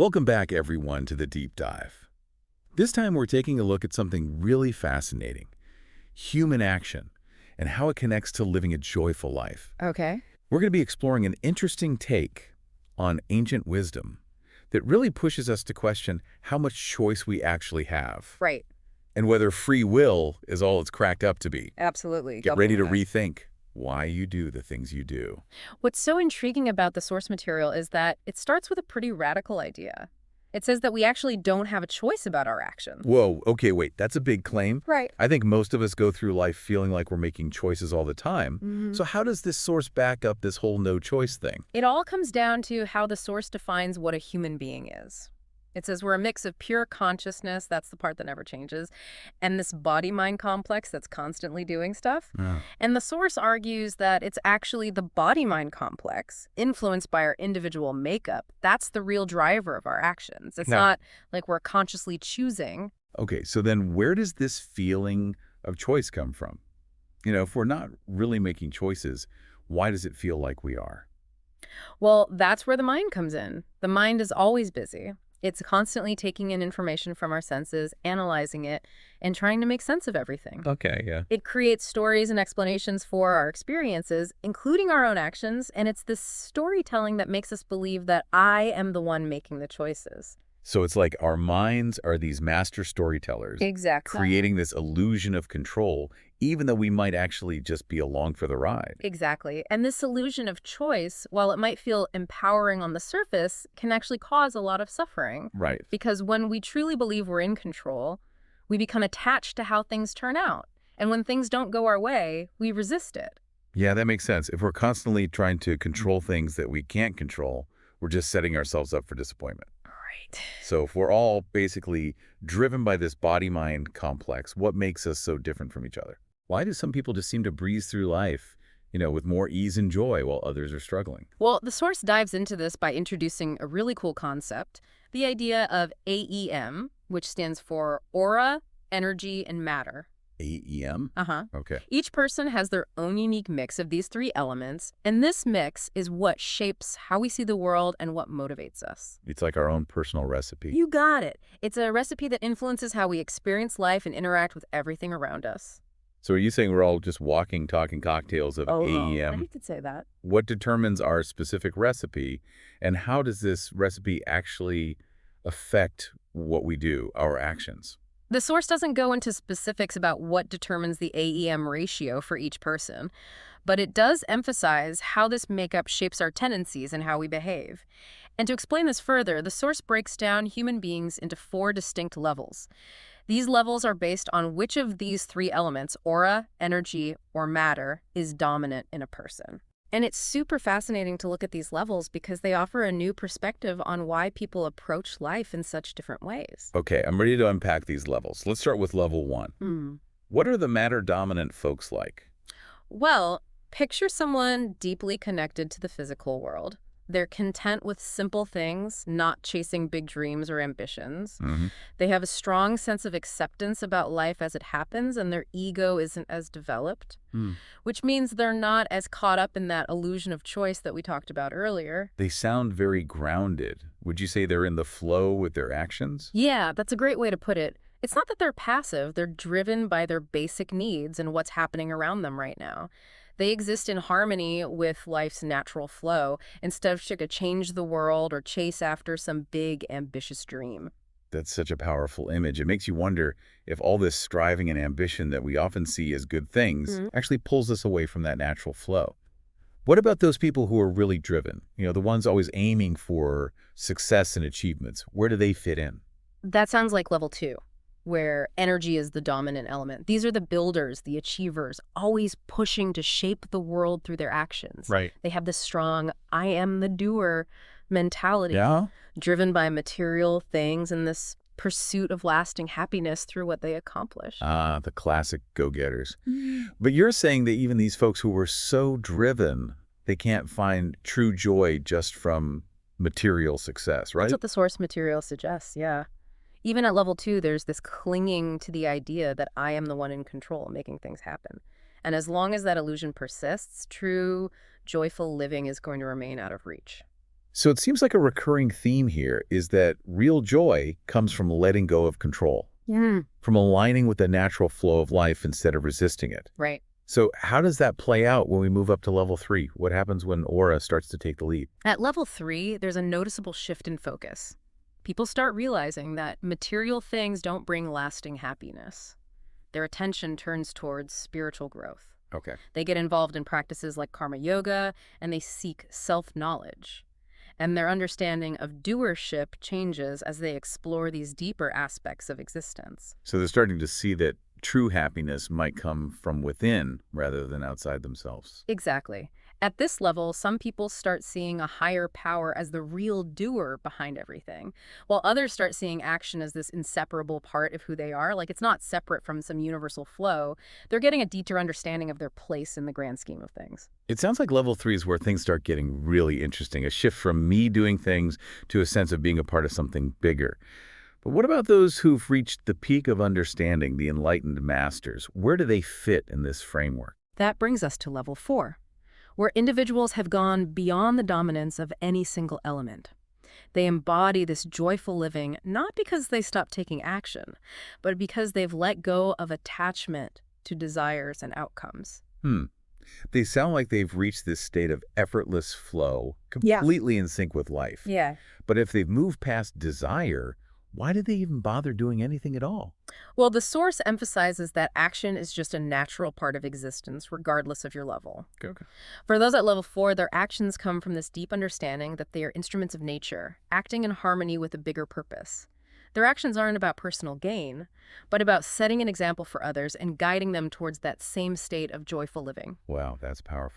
Welcome back, everyone, to the Deep Dive. This time we're taking a look at something really fascinating, human action, and how it connects to living a joyful life. Okay. We're going to be exploring an interesting take on ancient wisdom that really pushes us to question how much choice we actually have, Right. and whether free will is all it's cracked up to be. Absolutely. Get ready to rethink why you do the things you do. What's so intriguing about the source material is that it starts with a pretty radical idea. It says that we actually don't have a choice about our actions. Whoa, okay, wait, that's a big claim. Right. I think most of us go through life feeling like we're making choices all the time. So how does this source back up this whole no-choice thing? It all comes down to how the source defines what a human being is. It says we're a mix of pure consciousness, that's the part that never changes, and this body-mind complex that's constantly doing stuff. Ah. And the source argues that it's actually the body-mind complex, influenced by our individual makeup, that's the real driver of our actions. It's not like we're consciously choosing. Okay, so then where does this feeling of choice come from? If we're not really making choices, why does it feel like we are? Well, that's where the mind comes in. The mind is always busy. It's constantly taking in information from our senses, analyzing it, and trying to make sense of everything. Okay, yeah. It creates stories and explanations for our experiences, including our own actions, and it's this storytelling that makes us believe that I am the one making the choices. So it's like our minds are these master storytellers, Exactly. creating this illusion of control, even though we might actually just be along for the ride. Exactly. And this illusion of choice, while it might feel empowering on the surface, can actually cause a lot of suffering. Right. Because when we truly believe we're in control, we become attached to how things turn out. And when things don't go our way, we resist it. Yeah, that makes sense. If we're constantly trying to control things that we can't control, we're just setting ourselves up for disappointment. Right. So if we're all basically driven by this body-mind complex, what makes us so different from each other? Why do some people just seem to breeze through life, with more ease and joy while others are struggling? Well, the source dives into this by introducing a really cool concept, the idea of AEM, which stands for aura, energy, and matter. AEM? Uh-huh. Okay. Each person has their own unique mix of these three elements, and this mix is what shapes how we see the world and what motivates us. It's like our own personal recipe. You got it. It's a recipe that influences how we experience life and interact with everything around us. So are you saying we're all just walking, talking cocktails of I AEM? hate to say that. What determines our specific recipe, and how does this recipe actually affect what we do, our actions? The source doesn't go into specifics about what determines the AEM ratio for each person, but it does emphasize how this makeup shapes our tendencies and how we behave. And to explain this further, the source breaks down human beings into 4 distinct levels. These levels are based on which of these 3 elements, aura, energy, or matter, is dominant in a person. And it's super fascinating to look at these levels because they offer a new perspective on why people approach life in such different ways. Okay, I'm ready to unpack these levels. Let's start with level 1. What are the matter-dominant folks like? Well, picture someone deeply connected to the physical world. They're content with simple things, not chasing big dreams or ambitions. They have a strong sense of acceptance about life as it happens, and their ego isn't as developed, which means they're not as caught up in that illusion of choice that we talked about earlier. They sound very grounded. Would you say they're in the flow with their actions? Yeah, that's a great way to put it. It's not that they're passive, they're driven by their basic needs and what's happening around them right now. They exist in harmony with life's natural flow instead of trying to change the world or chase after some big, ambitious dream. That's such a powerful image. It makes you wonder if all this striving and ambition that we often see as good things actually pulls us away from that natural flow. What about those people who are really driven? The ones always aiming for success and achievements. Where do they fit in? That sounds like level 2. Where energy is the dominant element. These are the builders, the achievers, always pushing to shape the world through their actions. Right. They have this strong, I am the doer mentality, Yeah? driven by material things and this pursuit of lasting happiness through what they accomplish. Ah, the classic go-getters. But you're saying that even these folks who were so driven, they can't find true joy just from material success, right? That's what the source material suggests, yeah. Even at level 2, there's this clinging to the idea that I am the one in control, making things happen. And as long as that illusion persists, true, joyful living is going to remain out of reach. So it seems like a recurring theme here is that real joy comes from letting go of control, Mm. from aligning with the natural flow of life instead of resisting it. Right. So how does that play out when we move up to level 3? What happens when aura starts to take the lead? At level 3, there's a noticeable shift in focus. People start realizing that material things don't bring lasting happiness. Their attention turns towards spiritual growth. Okay. They get involved in practices like karma yoga, and they seek self-knowledge. And their understanding of doership changes as they explore these deeper aspects of existence. So they're starting to see that true happiness might come from within rather than outside themselves. Exactly. At this level, some people start seeing a higher power as the real doer behind everything, while others start seeing action as this inseparable part of who they are, like it's not separate from some universal flow. They're getting a deeper understanding of their place in the grand scheme of things. It sounds like level 3 is where things start getting really interesting, a shift from me doing things to a sense of being a part of something bigger. But what about those who've reached the peak of understanding, the enlightened masters? Where do they fit in this framework? That brings us to level 4, where individuals have gone beyond the dominance of any single element. They embody this joyful living not because they stopped taking action, but because they've let go of attachment to desires and outcomes. Hmm. They sound like they've reached this state of effortless flow, Yeah. completely in sync with life. Yeah. But if they've moved past desire, why did they even bother doing anything at all? Well, the source emphasizes that action is just a natural part of existence, regardless of your level. Okay. For those at level 4, their actions come from this deep understanding that they are instruments of nature, acting in harmony with a bigger purpose. Their actions aren't about personal gain, but about setting an example for others and guiding them towards that same state of joyful living. Wow, that's powerful.